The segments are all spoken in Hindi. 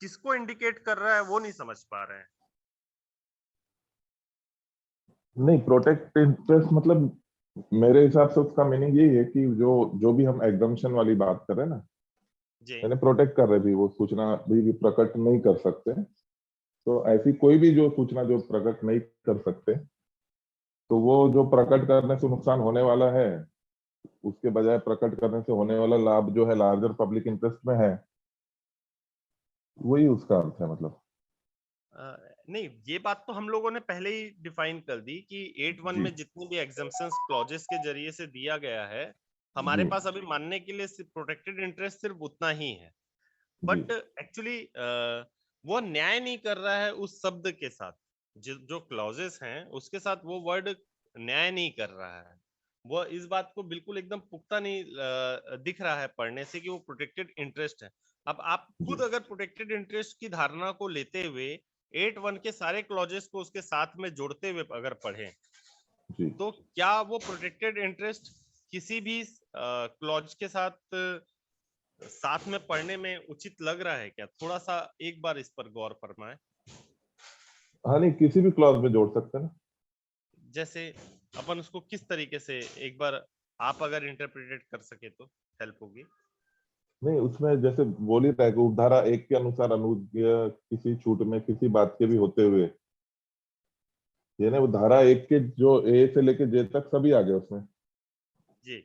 किसको इंडिकेट कर रहा है वो नहीं समझ पा रहे हैं। नहीं, प्रोटेक्ट इंटरेस्ट मतलब मेरे हिसाब से उसका मीनिंग यही है कि जो जो भी हम एग्जम्पशन वाली बात कर रहे हैं ना, जी। यानी प्रोटेक्ट कर रहे भी, वो सूचना भी प्रकट नहीं कर सकते। तो ऐसी कोई भी जो सूचना जो प्रकट नहीं कर सकते, तो वो जो प्रकट करने से नुकसान होने वाला है, उसके बजाय प्रकट करने से होने वाला लाभ जो है लार्जर पब्लिक इंटरेस्ट में है, वही उसका अर्थ है मतलब। नहीं, ये बात तो हम लोगों ने पहले ही डिफाइन कर दी कि 8(1) जी में जितनी भी एग्जम्पशंस क्लॉजेस के जरिए से दिया गया है, हमारे जी पास अभी मानने के लिए सिर्फ प्रोटेक्टेड इंटरेस्ट सिर्फ उतना ही है। जी बट एक्चुअली वो न्याय नहीं कर रहा है उस शब्द के साथ। जो क्लॉजेस हैं उसके साथ वो वर्ड न्याय नहीं कर रहा है। वो इस बात को बिल्कुल एकदम पुख्ता नहीं दिख रहा है पढ़ने से कि वो प्रोटेक्टेड इंटरेस्ट है। अब आप जी खुद अगर प्रोटेक्टेड इंटरेस्ट की धारणा को लेते हुए 8(1) के सारे क्लॉजेस को उसके साथ में जोड़ते हुए अगर पढ़ें, जी। तो क्या वो प्रोटेक्टेड इंटरेस्ट किसी भी क्लॉज के साथ साथ में पढ़ने में उचित लग रहा है क्या? थोड़ा सा एक बार इस पर गौर फरमाएं। हाँ, नहीं, किसी भी क्लॉज में जोड़ सकते हैं ना। जैसे अपन उसको किस तरीके से एक बार आप अगर इंटरप्रेटेड कर सके तो हेल्प होगी। नहीं, उसमें जैसे बोल ही रहा है कि उपधारा 1 के अनुसार अनुज्ञेय किसी छूट में किसी बात के भी होते हुए, ये ना वो धारा 1 के जो ए से लेके जे तक सभी आ गए उसमें। जी,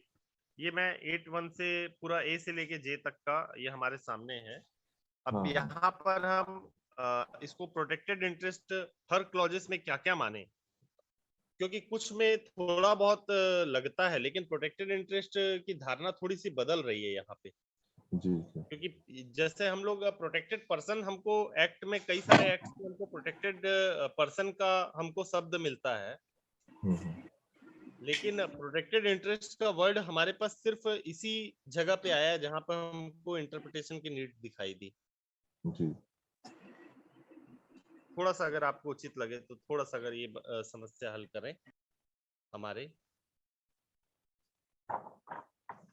ये मैं 8(1) से पूरा ए से लेके जे तक का ये हमारे सामने है। अब हाँ हाँ। यहाँ पर हम इसको प्रोटेक्टेड इंटरेस्ट हर क्लॉजेस में क्या-क्या माने, क्योंकि कुछ में थोड़ा बहुत लगता है, लेकिन प्रोटेक्टेड इंटरेस्ट की धारणा थोड़ी सी बदल रही है यहाँ पे। जी जी। क्योंकि जैसे हम लोग प्रोटेक्टेड पर्सन, हमको एक्ट में कई सारे एक्ट में हमको प्रोटेक्टेड पर्सन का हमको शब्द मिलता है, हम्म। लेकिन प्रोटेक्टेड इंटरेस्ट का वर्ड हमारे पास सिर्फ इसी जगह पे आया है जहां पर हमको इंटरप्रिटेशन की नीड दिखाई दी। जी। थोड़ा सा अगर आपको उचित लगे तो थोड़ा सा अगर ये समस्या हल करें हमारे।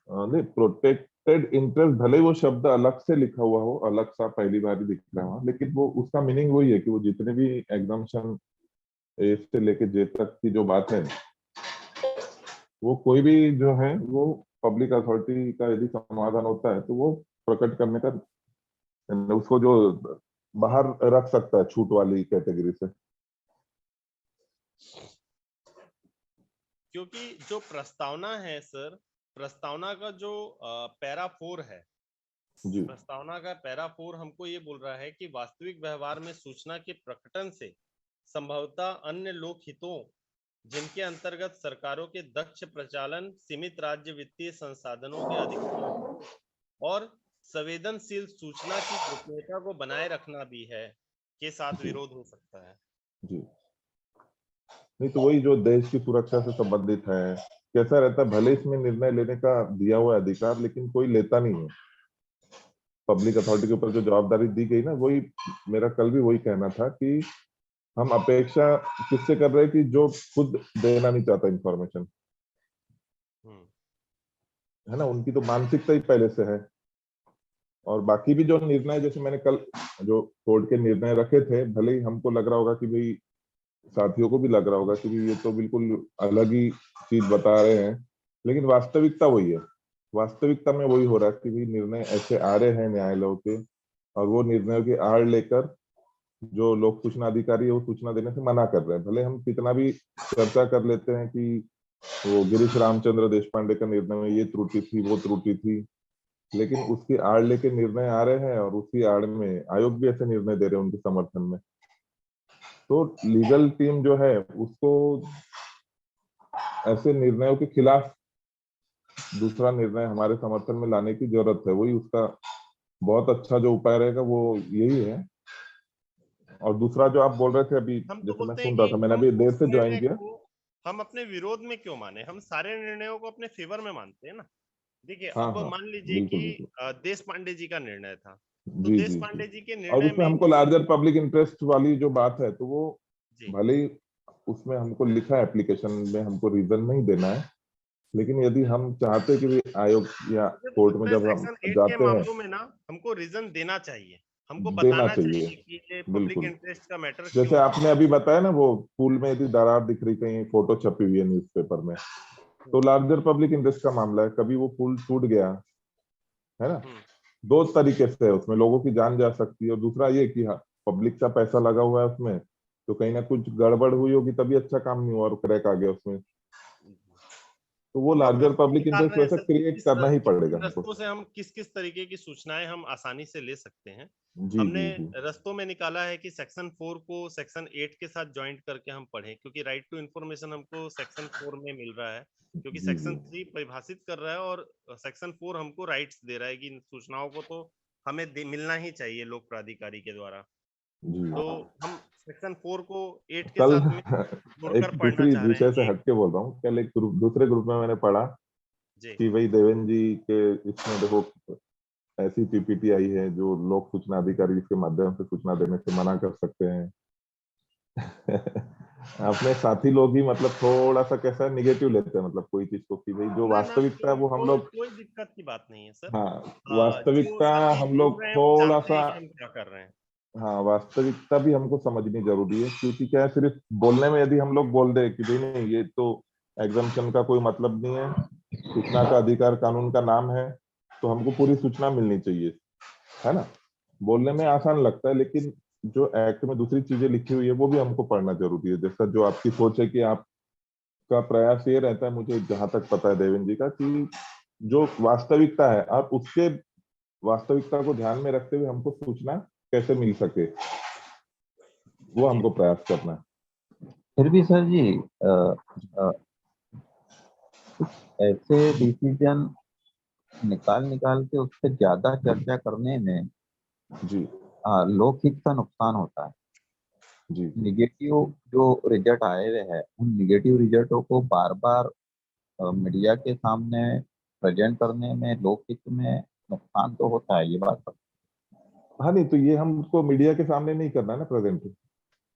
नहीं, प्रोटेक्टेड इंटरेस्ट भले ही वो शब्द अलग से लिखा हुआ हो, अलग सा पहली बार ही दिख रहा हो, लेकिन वो उसका मीनिंग वही है कि वो जितने भी एग्जाम्पशन ए से लेके जे तक की जो बात है, वो कोई भी जो है वो पब्लिक अथॉरिटी का यदि समाधान होता है तो वो प्रकट करने का, उसको जो बाहर रख सकता है छूट वाली कैटेगरी से। क्योंकि जो प्रस्तावना है सर, प्रस्तावना का जो पैरा 4 है, जी प्रस्तावना का पैरा 4 हमको ये बोल रहा है कि वास्तविक व्यवहार में सूचना के प्रकटन से संभवतः अन्य लोक हितों, जिनके अंतर्गत सरकारों के दक्ष प्रचालन, सीमित राज्य वित्तीय संसाधनों के अधिकार और संवेदनशील सूचना की गोपनीयता को बनाए रखना भी है, के साथ जी विरोध हो सकता है। जी। नहीं, तो वही जो देश की सुरक्षा से संबंधित है, कैसा रहता है, भले इसमें निर्णय लेने का दिया हुआ अधिकार लेकिन कोई लेता नहीं है। पब्लिक अथॉरिटी के ऊपर जो जवाबदारी दी गई ना, वही मेरा कल भी वही कहना था कि हम अपेक्षा किससे कर रहे हैं कि जो खुद देना नहीं चाहता इंफॉर्मेशन, हम्म। है ना, उनकी तो मानसिकता ही पहले से है। और बाकी भी जो निर्णय, जैसे मैंने कल जो कोर्ट के निर्णय रखे थे, भले ही हमको लग रहा होगा कि भाई, साथियों को भी लग रहा होगा कि भाई ये तो बिल्कुल अलग ही चीज बता रहे हैं, लेकिन वास्तविकता वही है। वास्तविकता में वही हो रहा है कि भाई निर्णय ऐसे आ रहे हैं न्यायालयों के, और वो निर्णयों की आड़ लेकर जो लोक सूचना अधिकारी है वो सूचना देने से मना कर रहे हैं। भले हम कितना भी चर्चा कर लेते हैं कि वो गिरीश रामचंद्र देशपांडे का निर्णय में ये त्रुटि थी, वो त्रुटि थी, लेकिन उसकी आड़ लेके निर्णय आ रहे हैं, और उसी आड़ में आयोग भी ऐसे निर्णय दे रहे हैं उनके समर्थन में। तो लीगल टीम जो है उसको ऐसे निर्णयों के खिलाफ दूसरा निर्णय हमारे समर्थन में लाने की जरूरत है। वही उसका बहुत अच्छा जो उपाय रहेगा वो यही है। और दूसरा जो आप बोल रहे थे अभी, हम तो जैसे मैं बोलते हैं सुन कि रहा था, मैंने हम अभी देर उस से ज्वाइन निर्णय किया। को हम अपने विरोध में क्यों माने, हम सारे निर्णयों को अपने फेवर में मानते हैं ना। देखिए, हाँ अब हाँ, मान लीजिए बिल्कुल कि बिल्कुल। देश पांडे जी का निर्णय था, तो जी देश जी जी। पांडे जी के और निर्णय उसमें में हमको लार्जर पब्लिक इंटरेस्ट वाली जो बात है, तो वो जी भले ही उसमें हमको लिखा है एप्लीकेशन में हमको रीजन नहीं देना है, लेकिन यदि हम चाहते हैं कि भी आयोग या कोर्ट में उसमें जब हम सेक्शन 8 के जाते हैं। मामलों में ना हमको रीजन देना चाहिए। हमको देना बताना चाहिए। चाहिए कि ये पब्लिक बिल्कुल, इंटरेस्ट का मैटर जैसे क्यों है। आपने अभी बताया ना, वो पुल में यदि दरार दिख रही, कहीं फोटो छपी हुई है न्यूज़पेपर में, तो हम्म, लार्जर पब्लिक इंटरेस्ट का मामला है। कभी वो पुल टूट गया, है ना, हम्म, दो तरीके से है, उसमें लोगों की जान जा सकती है, और दूसरा ये कि हाँ, पब्लिक का पैसा लगा हुआ है उसमें, तो कहीं ना कुछ गड़बड़ हुई होगी तभी अच्छा काम नहीं हुआ और क्रैक आ गया उसमें। तो वो हम लोग लार्जर रास्ते पब्लिक निकाल इंटरेस्ट रहे हैं वैसा सर कि क्रिएट करना ही पड़ेगा किन हमको। रास्तों से हम किस किस तरीके की सूचनाएं हम आसानी से ले सकते हैं। जी हमने जी जी रास्तों में निकाला है कि सेक्शन 4 को सेक्शन 8 के साथ ज्वाइंट करके हम पढ़ें, क्योंकि राइट टू इन्फॉर्मेशन हमको सेक्शन 4 में मिल रहा है, क्योंकि जी जी सेक्शन 3 परिभाषित कर रहा है और सेक्शन 4 हमको राइट्स दे रहा है कि इन सूचनाओं को तो हमें मिलना ही चाहिए लोक प्राधिकारी के द्वारा। जी। तो हम सेक्शन 4 को 8 के कल साथ में एक जोड़कर पढ़ना दूसरी चाह रहे हैं विषय से कि हटके बोल रहा हूँ, कल एक दूसरे ग्रुप में मैंने पढ़ा जी कि भाई देवेंद्र जी के इसमें देखो, ऐसी पीपीटी आई है जो लोक सूचना अधिकारी इसके माध्यम से सूचना देने से मना कर सकते हैं। अपने साथी लोग ही मतलब थोड़ा सा कैसा निगेटिव लेते हैं, मतलब कोई चीज को, कि भाई जो ना ना वास्तविकता है वो हम कोई लोग, कोई दिक्कत की बात नहीं है सर। हाँ, जो वास्तविकता सर जी हम बोल लोग रहे हैं वो थोड़ा जानते सा, हैं कि हम क्या कर रहे हैं। हाँ, वास्तविकता भी हमको समझनी जरूरी है, क्योंकि क्या है, सिर्फ बोलने में यदि हम लोग बोल दे कि भाई नहीं ये तो एग्जम्पशन का कोई मतलब नहीं है, सूचना का अधिकार कानून का नाम है, तो हमको पूरी सूचना मिलनी चाहिए, है ना, बोलने में जी आसान लगता है, लेकिन जो एक्ट में दूसरी चीजें लिखी हुई है वो भी हमको पढ़ना जरूरी है। जैसा जो आपकी सोच है कि आपका प्रयास ये रहता है, मुझे जहां तक पता है देवेंद्र जी का, कि जो वास्तविकता है आप उसके वास्तविकता को ध्यान में रखते हुए हमको सूचना कैसे मिल सके, वो जी हमको प्रयास करना है। फिर भी सर जी अ, कुछ ऐसे डिसीजन निकाल निकाल के उस पर ज्यादा चर्चा करने में जी लोकहित का नुकसान होता है। जी जी निगेटिव जो रिजल्ट आए हुए हैं उन निगेटिव रिजल्टों को बार बार मीडिया के सामने प्रेजेंट करने में लोकहित में नुकसान तो होता है, ये बात पर। हाँ, नहीं तो ये हमको मीडिया के सामने नहीं करना है ना प्रेजेंट,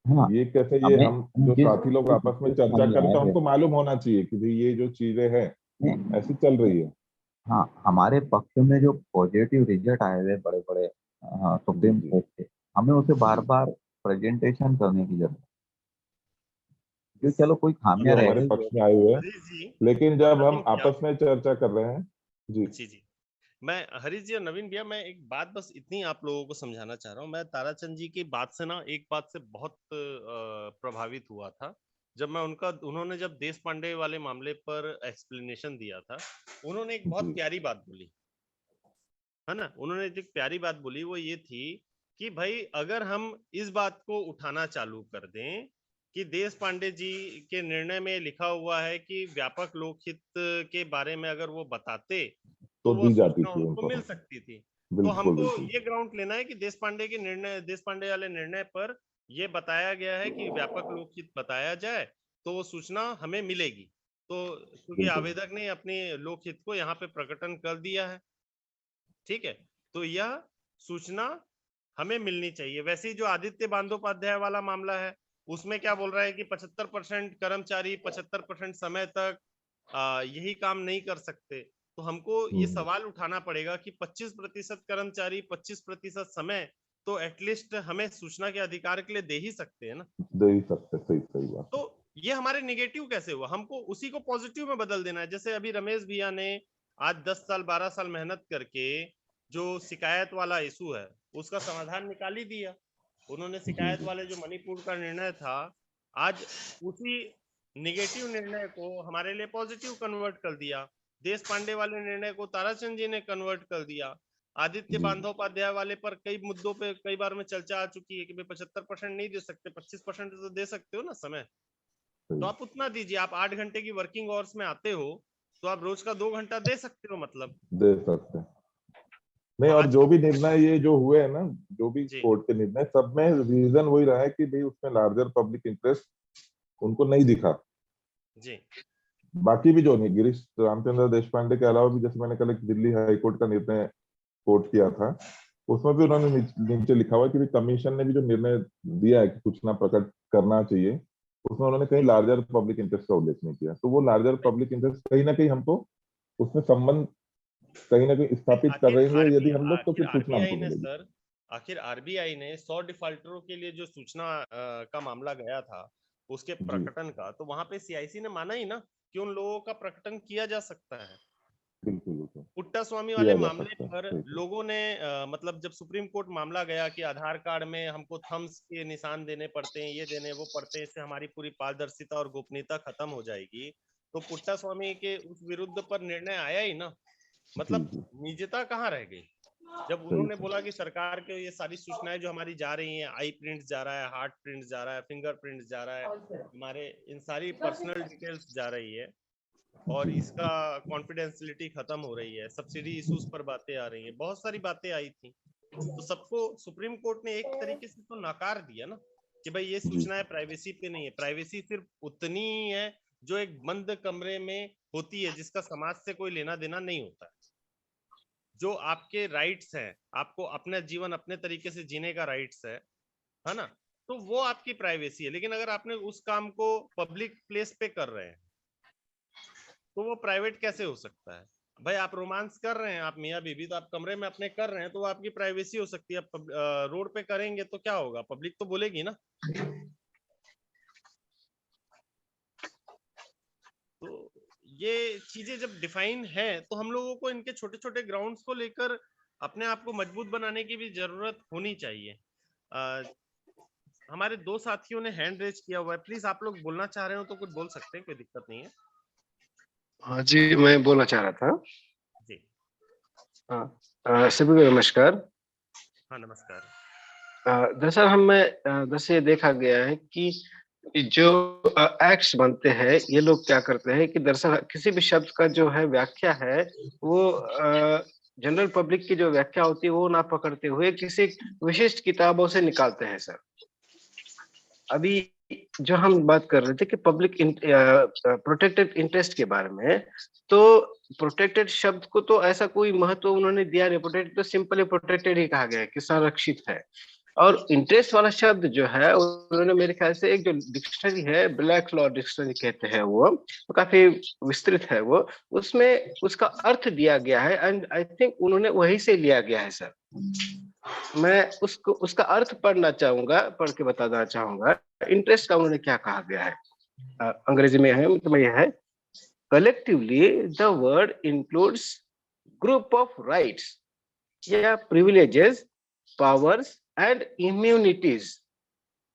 हाँ, ये कैसे, ये हमें हम हम जो जिस साथी लोग जिस आपस में इसके चर्चा सामने करें आए तो हुए हमको मालूम होना चाहिए कि भाई ये जो चीजें हैं हैं, ऐसी चल रही है। हाँ, हमारे पक्ष में जो पॉजिटिव रिजल्ट आए हुए बड़े बड़े जी सुप्रीम जी कोर्ट के, हमें उसे बार जी बार प्रेजेंटेशन करने की जरूरत है। जो चलो कोई खामियां जो रह हमारे गई पक्ष है। में आए हुए हैं, हरीश जी लेकिन और जब हम नवीन भैया। आपस में चर्चा कर रहे हैं। जी जी जी मैं हरीश जी और नवीन भैया, मैं एक बात बस इतनी आप लोगों को समझाना चाह रहा हूँ। मैं ताराचंद जी की बात से ना एक बात से बहुत प्रभावित हुआ था। जब मैं उन्होंने जब देश पांडे वाले मामले पर एक्सप्लेनेशन दिया था, उन्होंने एक बहुत जी प्यारी बात बोली, है ना। उन्होंने एक प्यारी बात बोली, वो ये थी कि भाई अगर हम इस बात को उठाना चालू कर दें कि देश पांडे जी के निर्णय में लिखा हुआ है कि व्यापक लोकहित के बारे में अगर वो बताते तो तो वो दी जाती सूचना थी उनको मिल इंफॉर्मेशन। सकती थी। तो बिल्कुल हमको बिल्कुल। ये ग्राउंड लेना है कि देश पांडे वाले निर्णय पर ये बताया गया है कि व्यापक लोकहित बताया जाए तो वो सूचना हमें मिलेगी। तो क्योंकि बिल्कुल आवेदक ने अपने लोकहित को यहाँ पे प्रकटन कर दिया है, ठीक है, तो यह सूचना हमें मिलनी चाहिए। वैसे ही जो आदित्य बंदोपाध्याय वाला मामला है, उसमें क्या बोल रहा है कि 75% कर्मचारी 75% समय तक यही काम नहीं कर सकते। तो हमको ये हम्म, सवाल उठाना पड़ेगा कि 25% कर्मचारी 25% समय तो एटलीस्ट हमें सूचना के अधिकार के लिए दे ही सकते हैं ना। दे ही सकते, सही सही बात तो है। ये हमारे नेगेटिव कैसे हुआ, हमको उसी को पॉजिटिव में बदल देना है। जैसे अभी रमेश भैया ने आज 10 साल 12 साल मेहनत करके जो शिकायत वाला इशू है उसका समाधान निकाल ही दिया। उन्होंने जी शिकायत जी वाले जो मणिपुर का निर्णय था, आज उसी निगेटिव निर्णय को हमारे लिए पॉजिटिव कन्वर्ट कर दिया। देश पांडे वाले निर्णय को ताराचंद जी ने कन्वर्ट कर दिया। आदित्य जी बंदोपाध्याय वाले पर कई मुद्दों पे कई बार में चर्चा आ चुकी है कि भाई 75% नहीं दे सकते, 25% तो दे सकते हो ना समय। तो सही, आप उतना दीजिए। आप 8 घंटे की वर्किंग आवर्स में आते हो तो आप रोज का 2 घंटा दे सकते हो मतलब। दे सकते हैं। नहीं, तो और आज जो की भी निर्णय ये जो हुए हैं ना, जो भी जी कोर्ट के निर्णय, सब में रीजन वही रहा है कि भाई उसमें लार्जर पब्लिक इंटरेस्ट उनको नहीं दिखा। जी बाकी भी जो नहीं, गिरीश रामचंद्र देशपांडे के अलावा भी, जैसे मैंने कल एक दिल्ली हाई कोर्ट का निर्णय कोर्ट किया था, उसमें भी उन्होंने नीचे लिखा हुआ कि कमीशन ने भी जो निर्णय दिया है कि सूचना प्रकट करना चाहिए, उसमें उन्होंने कहीं लार्जर पब्लिक इंटरेस्ट का उल्लेख नहीं किया। तो वो लार्जर पब्लिक इंटरेस्ट कहीं ना कहीं हमको उसमें संबंध कहीं ना कहीं नहीं, स्थापित कर आखिर रहेंगे, यदि हम लोग तो आखिर फिर सूचना आरबीआई हमको ने मिलेगी। सर आखिर आरबीआई ने 100 डिफाल्टरों के लिए जो सूचना का मामला गया था उसके जी प्रकटन का, तो वहां पे सीआईसी ने माना ही ना कि उन लोगों का प्रकटन किया जा सकता है। बिल्कुल बिल्कुल पुट्टा स्वामी वाले किया जा मामले सकता है, पर सही सही। लोगों ने मतलब जब सुप्रीम कोर्ट मामला गया कि आधार कार्ड में हमको थम्स के निशान देने पड़ते हैं, ये देने वो पड़ते हैं, इससे हमारी पूरी पारदर्शिता और गोपनीयता खत्म हो जाएगी, तो पुट्टा स्वामी के उस विरुद्ध पर निर्णय आया ही ना। जी मतलब जी निजता कहाँ रह गई जब सही उन्होंने सही। बोला कि सरकार के ये सारी सूचनाएं जो हमारी जा रही हैं, आई प्रिंट जा रहा है, हार्ट प्रिंट जा रहा है, फिंगर प्रिंट जा रहा है, हमारे इन सारी पर्सनल डिटेल्स जा रही है और जी इसका कॉन्फिडेंशियलिटी खत्म हो रही है, सब्सिडी इश्यूज पर बातें आ रही हैं, बहुत सारी बातें आई थी। तो सबको सुप्रीम कोर्ट ने एक तरीके से तो नकार दिया ना कि भाई ये जी सूचनाएं प्राइवेसी पे नहीं है। प्राइवेसी सिर्फ उतनी ही है जो एक बंद कमरे में होती है, जिसका समाज से कोई लेना देना नहीं होता है। जो आपके राइट्स हैं, आपको अपना जीवन अपने तरीके से जीने का राइट्स है ना, तो वो आपकी प्राइवेसी है। लेकिन अगर आपने उस काम को पब्लिक प्लेस पे कर रहे हैं तो वो प्राइवेट कैसे हो सकता है? भाई आप रोमांस कर रहे हैं, आप मियाँ बीवी, तो आप कमरे में अपने कर रहे हैं, तो वो आपकी प्राइवेसी हो सकती है। आप रोड पे करेंगे तो क्या होगा? पब्लिक तो बोलेगी ना। तो ये चीजें जब डिफाइन है तो हम लोगों को इनके छोटे छोटे ग्राउंड्स को लेकर अपने आप को मजबूत बनाने की भी जरूरत होनी चाहिए। अ, हमारे दो साथियों ने हैंड रेज किया हुआ है, प्लीज आप लोग बोलना चाह रहे हो तो कुछ बोल सकते हैं, कोई दिक्कत नहीं है। हाँ जी, मैं बोलना चाह रहा था। जी हाँ, सभी को नमस्कार। हाँ नमस्कार। दरअसल दरअसल ये देखा गया है कि जो एक्ट्स बनते हैं, ये लोग क्या करते हैं कि दरअसल किसी भी शब्द का जो है व्याख्या है, वो जनरल पब्लिक की जो व्याख्या होती है वो ना पकड़ते हुए किसी विशिष्ट किताबों से निकालते हैं सर। अभी जो हम बात कर रहे थे कि पब्लिक प्रोटेक्टेड इंटरेस्ट के बारे में, तो प्रोटेक्टेड शब्द को तो ऐसा कोई महत्व उन्होंने दिया नहीं। प्रोटेक्टेड तो सिंपली प्रोटेक्टेड ही कहा गया है कि संरक्षित है। और इंटरेस्ट वाला शब्द जो है उन्होंने मेरे ख्याल से एक जो डिक्शनरी है, ब्लैक लॉ डिक्शनरी कहते हैं, वो काफी विस्तृत है वो, उसमें उसका अर्थ दिया गया है एंड आई थिंक उन्होंने वहीं से लिया गया है सर। मैं उसको उसका अर्थ पढ़ना चाहूंगा, पढ़ के बताना चाहूंगा इंटरेस्ट का उन्होंने क्या कहा गया है। अंग्रेजी में है, मतलब ये है, collectively the word includes group of rights या privileges, powers and immunities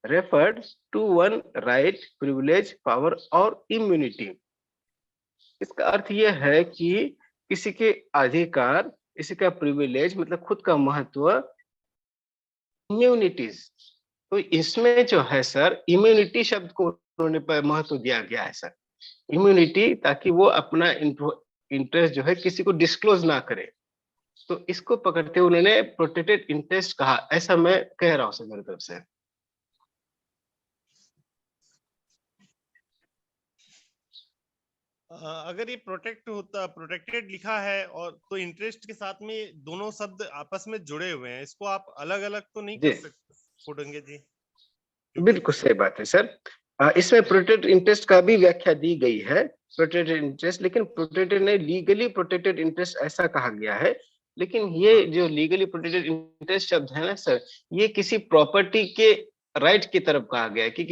referred to one right, privilege, power और immunity। इसका अर्थ यह है कि किसी के अधिकार, किसी का प्रिविलेज मतलब खुद का महत्व, इम्यूनिटीज, तो इसमें जो है सर इम्यूनिटी शब्द को उन्होंने महत्व दिया गया है सर। इम्यूनिटी, ताकि वो अपना इंटरेस्ट जो है किसी को डिस्क्लोज ना करे। तो इसको पकड़ते हुए उन्होंने प्रोटेक्टेड इंटरेस्ट कहा, ऐसा मैं कह रहा हूं सर मेरी तरफ से। अगर ये प्रोटेक्ट होता, प्रोटेक्टेड लिखा है और तो इंटरेस्ट के साथ में दोनों शब्द आपस में जुड़े हुए हैं, इसको आप अलग अलग तो नहीं जी कर सकते फुडेंगे जी, क्योंकि बिल्कुल सही बात है सर। इसमें प्रोटेक्टेड इंटरेस्ट का भी व्याख्या दी गई है, प्रोटेक्टेड इंटरेस्ट, लेकिन प्रोटेक्टेड नहीं, लीगली प्रोटेक्टेड इंटरेस्ट ऐसा कहा गया है। लेकिन ये हाँ जो लीगली प्रोटेक्टेड इंटरेस्ट शब्द है ना सर, ये किसी प्रॉपर्टी के राइट की तरफ कहा गया है कि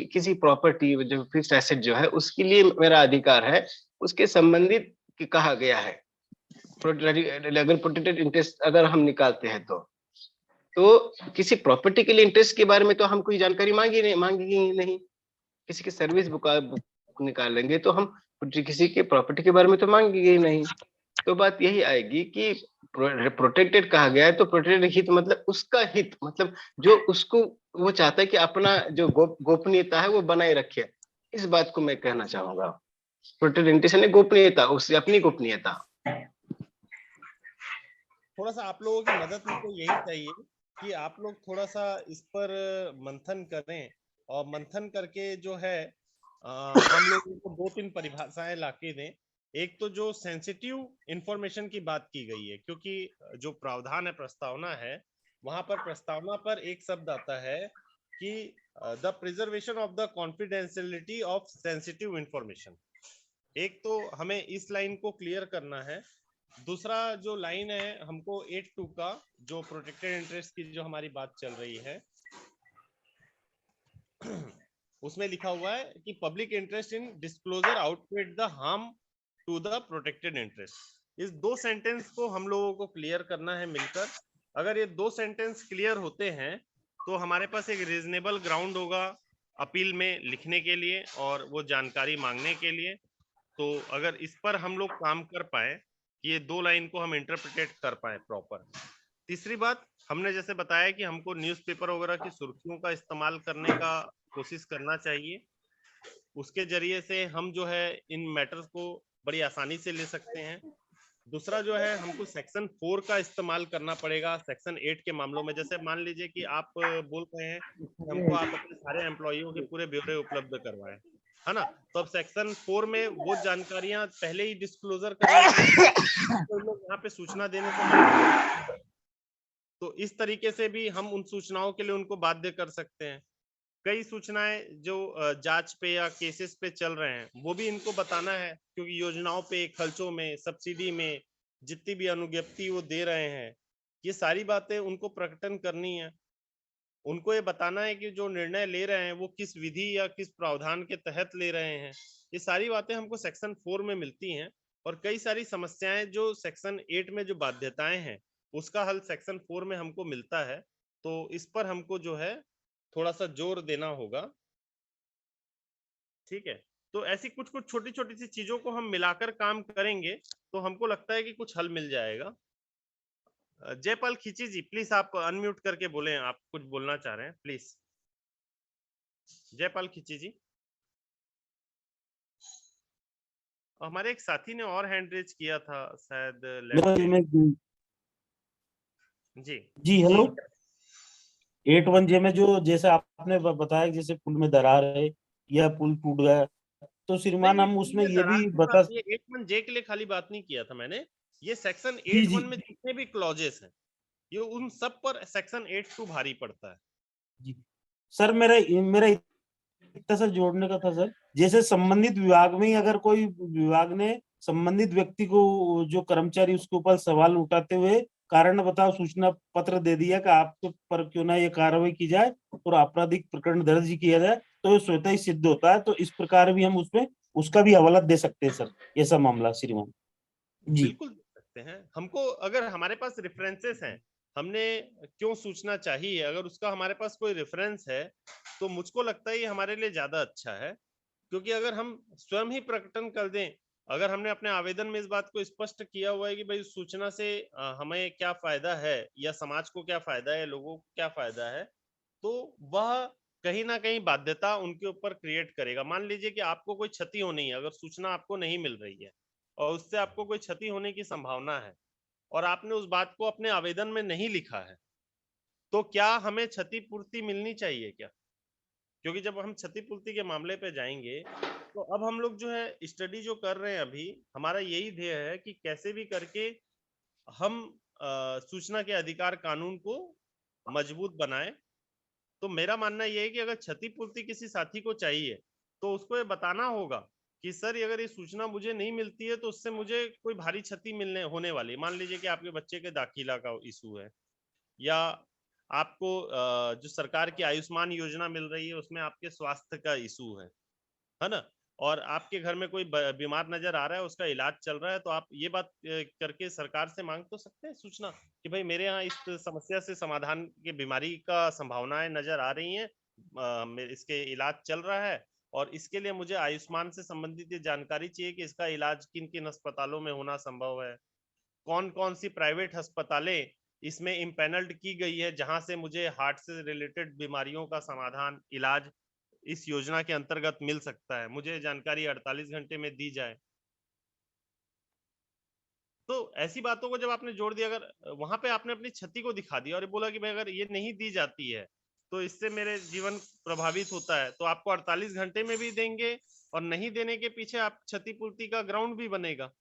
किसी प्रॉपर्टी जो फिक्स्ड एसेट जो है उसके लिए मेरा अधिकार है, उसके संबंधित कहा गया है। अगर प्रोटेक्टेड इंटरेस्ट अगर हम निकालते हैं तो किसी प्रॉपर्टी के लिए इंटरेस्ट के बारे में तो हम कोई जानकारी मांगेंगे नहीं। किसी की सर्विस बुक निकालेंगे तो हम किसी के प्रॉपर्टी के बारे में तो मांगेंगे ही नहीं। तो बात यही आएगी कि प्रोटेक्टेड कहा गया है तो प्रोटेक्टेड हित मतलब उसका हित, मतलब जो उसको वो चाहता है कि अपना जो गोपनीयता है वो बनाए रखे। इस बात को मैं कहना चाहूंगा। प्रोटेक्टेड इंटरेस्ट यानी गोपनीयता, उससे अपनी गोपनीयता। थोड़ा सा आप लोगों की मदद मुझको यही चाहिए कि आप लोग थोड़ा सा इस पर मंथन करें और मंथन करके जो है हम लोगों को दो तीन परिभाषाएं लाके दें। एक तो जो सेंसिटिव इंफॉर्मेशन की बात की गई है, क्योंकि जो प्रावधान है, प्रस्तावना है, वहां पर प्रस्तावना पर एक शब्द आता है कि the preservation of the confidentiality of sensitive information. एक तो हमें इस लाइन को क्लियर करना है दूसरा जो लाइन है हमको 8.2 का, जो प्रोटेक्टेड इंटरेस्ट की जो हमारी बात चल रही है, उसमें लिखा हुआ है कि public interest in disclosure outweigh the harm to the protected interest. इस दो सेंटेंस को हम लोगों को क्लियर करना है मिलकर। अगर ये दो सेंटेंस क्लियर होते हैं तो हमारे पास एक रीजनेबल ग्राउंड होगा अपील में लिखने के लिए और वो जानकारी मांगने के लिए। तो अगर इस पर हम लोग काम कर पाए कि ये दो लाइन को हम इंटरप्रिटेट कर पाए प्रॉपर। तीसरी बात, हमने जैसे बताया कि हमको न्यूज़पेपर वगैरह की सुर्खियों का इस्तेमाल करने का कोशिश करना चाहिए। उसके जरिए से हम जो है इन मैटर्स को बड़ी आसानी से ले सकते हैं। दूसरा जो है हमको सेक्शन 4 का इस्तेमाल करना पड़ेगा सेक्शन 8 के मामलों में। जैसे मान लीजिए कि आप बोल रहे हैं कि हमको आप अपने सारे एम्प्लॉइयों के पूरे ब्यौरे उपलब्ध करवाएं, है ना, तो अब सेक्शन 4 में वो जानकारियां पहले ही डिस्क्लोजर करनी तो लोग यहाँ पे सूचना देने से, तो इस तरीके से भी हम उन सूचनाओं के लिए उनको बाध्य कर सकते हैं। कई सूचनाएं जो जांच पे या केसेस पे चल रहे हैं वो भी इनको बताना है, क्योंकि योजनाओं पे, खर्चों में, सब्सिडी में जितनी भी अनुज्ञप्ति वो दे रहे हैं, ये सारी बातें उनको प्रकटन करनी है। उनको ये बताना है कि जो निर्णय ले रहे हैं वो किस विधि या किस प्रावधान के तहत ले रहे हैं। ये सारी बातें हमको सेक्शन 4 में मिलती हैं। और कई सारी समस्याएं जो सेक्शन 8 में जो बाध्यताएं हैं उसका हल सेक्शन 4 में हमको मिलता है। तो इस पर हमको जो है थोड़ा सा जोर देना होगा। ठीक है, तो ऐसी कुछ कुछ छोटी छोटी सी चीजों को हम मिलाकर काम करेंगे तो हमको लगता है कि कुछ हल मिल जाएगा। जयपाल खींची जी, प्लीज आप अनम्यूट करके बोले, आप कुछ बोलना चाह रहे हैं, प्लीज। जयपाल खींची जी। हमारे एक साथी ने और हैंड रेज किया था शायद जी जी हेलो। 8.1 में जो जैसे आपने बताया जैसे पुल में दरार है या पुल टूट गया, तो श्रीमान हम उसमें ये भी बता, ये 8.1 के लिए खाली बात नहीं किया था मैंने। ये सेक्शन जी 8.1 में जितने भी क्लॉजेस हैं ये उन सब पर सेक्शन 8.2 भारी पड़ता है। जी सर, मेरा इतना सा जोड़ने का था सर, जैसे संबंधित विभाग में ही अगर कोई विभाग ने संबंधित व्यक्ति को, जो कर्मचारी उसके ऊपर सवाल उठाते हुए कारण बताओ सूचना पत्र दे दिया कि आपके पर क्यों ना ये कार्रवाई की जाए और आपराधिक प्रकरण दर्ज किया जाए, तो ये स्वतः ही सिद्ध होता है। तो इस प्रकार भी हम उसमें उसका भी हवाला दे सकते हैं सर, ऐसा मामला श्रीमान जी। बिल्कुल दे सकते हैं। हमको अगर हमारे पास रेफरेंसेस हैं, हमने क्यों सूचना चाहिए, अगर उसका हमारे पास कोई रेफरेंस है तो मुझको लगता है ये हमारे लिए ज्यादा अच्छा है। क्योंकि अगर हम स्वयं ही प्रकटन कर दें, अगर हमने अपने आवेदन में इस बात को स्पष्ट किया हुआ है कि भाई सूचना से हमें क्या फायदा है या समाज को क्या फायदा है, लोगों को क्या फायदा है, तो वह कहीं ना कहीं बाध्यता उनके ऊपर क्रिएट करेगा। मान लीजिए कि आपको कोई क्षति होनी है, अगर सूचना आपको नहीं मिल रही है और उससे आपको कोई क्षति होने की संभावना है और आपने उस बात को अपने आवेदन में नहीं लिखा है, तो क्या हमें क्षतिपूर्ति मिलनी चाहिए क्या? क्योंकि जब हम क्षतिपूर्ति के मामले पे जाएंगे तो अब हम लोग जो है स्टडी जो कर रहे हैं अभी, हमारा यही ध्येय है कि कैसे भी करके हम सूचना के अधिकार कानून को मजबूत बनाएं। तो मेरा मानना यह है कि अगर क्षतिपूर्ति किसी साथी को चाहिए तो उसको ये बताना होगा कि सर अगर ये सूचना मुझे नहीं मिलती है तो उससे मुझे कोई भारी क्षति मिलने होने वाली। मान लीजिए कि आपके बच्चे के दाखिला का इशू है, या आपको जो सरकार की आयुष्मान योजना मिल रही है उसमें आपके स्वास्थ्य का इशू है ना, और आपके घर में कोई बीमार नजर आ रहा है, उसका इलाज चल रहा है, तो आप ये बात करके सरकार से मांग तो सकते हैं सूचना कि भाई मेरे यहाँ इस समस्या से समाधान की बीमारी का संभावनाएं नजर आ रही हैं, इसके इलाज चल रहा है और इसके लिए मुझे आयुष्मान से संबंधित ये जानकारी चाहिए कि इसका इलाज किन किन अस्पतालों में होना संभव है, कौन कौन सी प्राइवेट अस्पतालें इसमें इम्पैनल्ड की गई है जहां से मुझे हार्ट से रिलेटेड बीमारियों का समाधान, इलाज इस योजना के अंतर्गत मिल सकता है, मुझे जानकारी 48 घंटे में दी जाए। तो ऐसी बातों को जब आपने जोड़ दिया, अगर वहां पे आपने अपनी क्षति को दिखा दिया और बोला कि भाई अगर ये नहीं दी जाती है तो इससे मेरे जीवन प्रभावित होता है, तो आपको 48 घंटे में भी देंगे और नहीं देने के पीछे आप क्षतिपूर्ति का ग्राउंड भी बनेगा।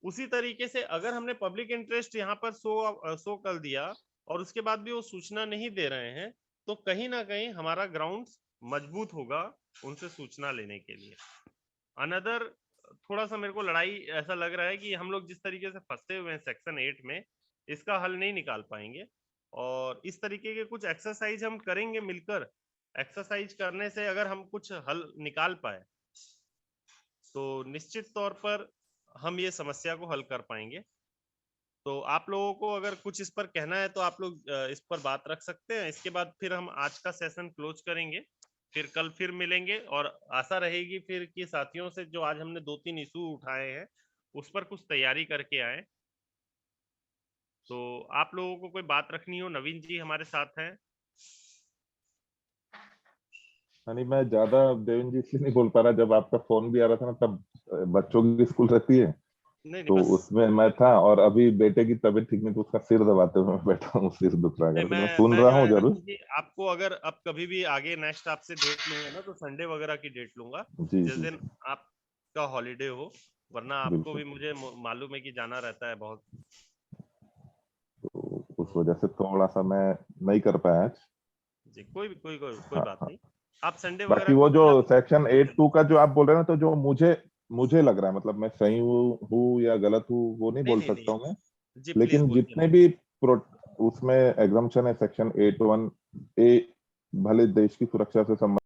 उसी तरीके से अगर हमने पब्लिक इंटरेस्ट यहाँ पर शो कर दिया और उसके बाद भी वो सूचना नहीं दे रहे हैं, तो कहीं ना कहीं हमारा ग्राउंड मजबूत होगा उनसे सूचना लेने के लिए। अनदर थोड़ा सा मेरे को लड़ाई ऐसा लग रहा है कि हम लोग जिस तरीके से फंसे हुए हैं सेक्शन 8 में, इसका हल नहीं निकाल पाएंगे। और इस तरीके के कुछ एक्सरसाइज हम करेंगे मिलकर। एक्सरसाइज करने से अगर हम कुछ हल निकाल पाए तो निश्चित तौर पर हम ये समस्या को हल कर पाएंगे। तो आप लोगों को अगर कुछ इस पर कहना है तो आप लोग इस पर बात रख सकते हैं। इसके बाद फिर हम आज का सेशन क्लोज करेंगे, फिर कल फिर मिलेंगे। और आशा रहेगी फिर कि साथियों से जो आज हमने 2-3 इशू उठाए हैं उस पर कुछ तैयारी करके आए। तो आप लोगों को कोई बात रखनी हो, नवीन जी हमारे साथ हैं। यानी मैं ज्यादा देवेंद्र जी इसलिए नहीं बोल पा रहा, जब आपका फोन भी आ रहा था ना तब बच्चों की स्कूल रहती है नहीं तो बस उसमें मैं था, और अभी बेटे की तबीयत ठीक नहीं तो उसका सिर दबाते हुए मैं बैठा हूँ, सिर दुख रहा नहीं, करके। मैं सुन मैं रहा जो हूँ है जरूर। नवीन जी आपको अगर अब कभी भी आगे नेक्स्ट आपसे डेट लूंगा ना तो संडे वगैरह की डेट लूंगा, जी जिस जी दिन आपका हॉलीडे हो। वरना आपको बिल्कुल। भी मुझे मालूम है कि जाना रहता है बहुत। तो उस तो वजह से थोड़ा सा मैं नहीं कर पाया आज। जी कोई हाँ बात हाँ। नहीं। आप संडे बाकी वगैरह वो को जो दिन आप सेक्शन कर 8(2) लेना। का जो आप बोल रहे हैं ना, तो जो मुझे मुझे लग रहा है, मतलब मैं सही हूँ या गलत हूँ वो नहीं नहीं बोल नहीं सकता हूँ मैं, नहीं जी प्लीज लेकिन बोलिए जितने नवीन। भी उसमें एग्जाम्पशन है सेक्शन 8(1)(a), भले देश की सुरक्षा से संबंधित